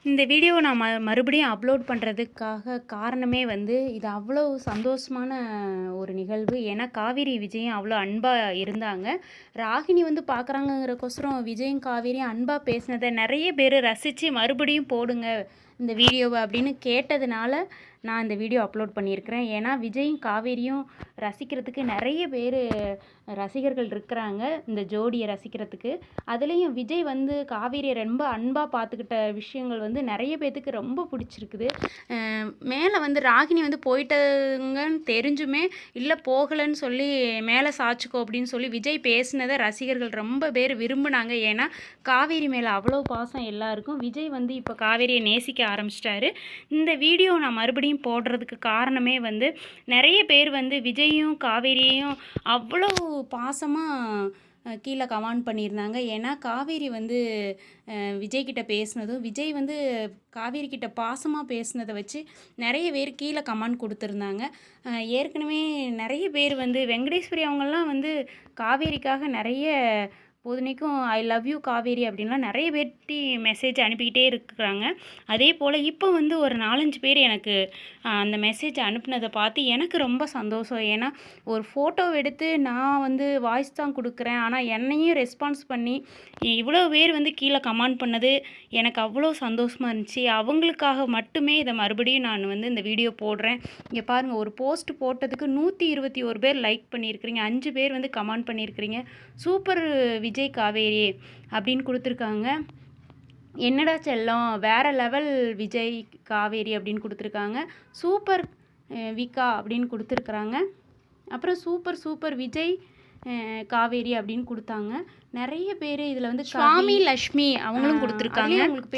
இந்த வீடியோவை நான் மறுபடியும் அப்லோட் பண்ணுறதுக்காக காரணமே வந்து இது அவ்வளோ சந்தோஷமான ஒரு நிகழ்வு. ஏன்னா காவேரி விஜயும் அவ்வளோ அன்பாக இருந்தாங்க. ராகினி வந்து பார்க்குறாங்கங்கிறக்கோசரம் விஜயும் காவேரியும் அன்பாக பேசினதை நிறைய பேர் ரசித்து மறுபடியும் போடுங்க இந்த வீடியோவை அப்படின்னு கேட்டதுனால நான் இந்த வீடியோ அப்லோட் பண்ணியிருக்கிறேன். ஏன்னா விஜயும் காவேரியும் ரசிக்கிறதுக்கு நிறைய பேர் ரசிகர்கள் இருக்கிறாங்க, இந்த ஜோடியை ரசிக்கிறதுக்கு. அதுலேயும் விஜய் வந்து காவேரியை ரொம்ப அன்பாக பார்த்துக்கிட்ட விஷயங்கள் வந்து நிறைய பேர்த்துக்கு ரொம்ப பிடிச்சிருக்குது. மேலே வந்து ராகினி வந்து போயிட்டாங்கன்னு தெரிஞ்சுமே இல்லை போகலைன்னு சொல்லி மேலே சாய்ச்சிக்கோ அப்படின்னு சொல்லி விஜய் பேசினதை ரசிகர்கள் ரொம்ப பேர் விரும்பினாங்க. ஏன்னா காவேரி மேலே அவ்வளோ பாசம் எல்லாருக்கும். விஜய் வந்து இப்போ காவேரியை நேசிக்க ஆரம்பிச்சிட்டாரு. இந்த வீடியோ நான் மறுபடியும் போடுறதுக்கு காரணமே வந்து நிறைய பேர் வந்து விஜயும் காவேரியையும் அவ்வளோ பாசமாக கீழே கமெண்ட் பண்ணியிருந்தாங்க. ஏன்னா காவேரி வந்து விஜய்கிட்ட பேசினதும் விஜய் வந்து காவேரி கிட்ட பாசமாக பேசினதை வச்சு நிறைய பேர் கீழே கமெண்ட் கொடுத்துருந்தாங்க. ஏற்கனவே நிறைய பேர் வந்து வெங்கடேஸ்வரி அவங்கெல்லாம் வந்து காவேரிக்காக நிறைய பொதுனைக்கும் ஐ லவ் யூ காவேரி அப்படின்லாம் நிறைய பேர்ட்டி மெசேஜ் அனுப்பிக்கிட்டே இருக்கிறாங்க. அதே போல் இப்போ வந்து ஒரு 4-5 பேர் எனக்கு அந்த மெசேஜ் அனுப்புனதை பார்த்து எனக்கு ரொம்ப சந்தோஷம். ஏன்னா ஒரு ஃபோட்டோ எடுத்து நான் வந்து வாய்ஸ் தான் கொடுக்குறேன், ஆனால் என்னையும் ரெஸ்பான்ஸ் பண்ணி இவ்வளோ பேர் வந்து கீழே கமெண்ட் பண்ணது எனக்கு அவ்வளோ சந்தோஷமாக இருந்துச்சு. அவங்களுக்காக மட்டுமே இதை மறுபடியும் நான் வந்து இந்த வீடியோ போடுறேன். இங்கே பாருங்கள், ஒரு போஸ்ட் போட்டதுக்கு 121 பேர் லைக் பண்ணியிருக்கிறீங்க, 5 பேர் வந்து கமெண்ட் பண்ணியிருக்கிறீங்க. சூப்பர் விஜய் காவேரி அப்படின்னு கொடுத்துருக்காங்க. என்னடா செல்லம் வேறு லெவல் விஜய் காவேரி அப்படின்னு கொடுத்துருக்காங்க. சூப்பர் விகா அப்படின்னு கொடுத்துருக்குறாங்க. அப்புறம் சூப்பர் விஜய் காவேரி அப்படின்னு கொடுத்தாங்க. நிறைய பேர் இதில் வந்து சுவாமி லக்ஷ்மி அவங்களும் கொடுத்துருக்காங்க. அவங்களுக்கு பேர்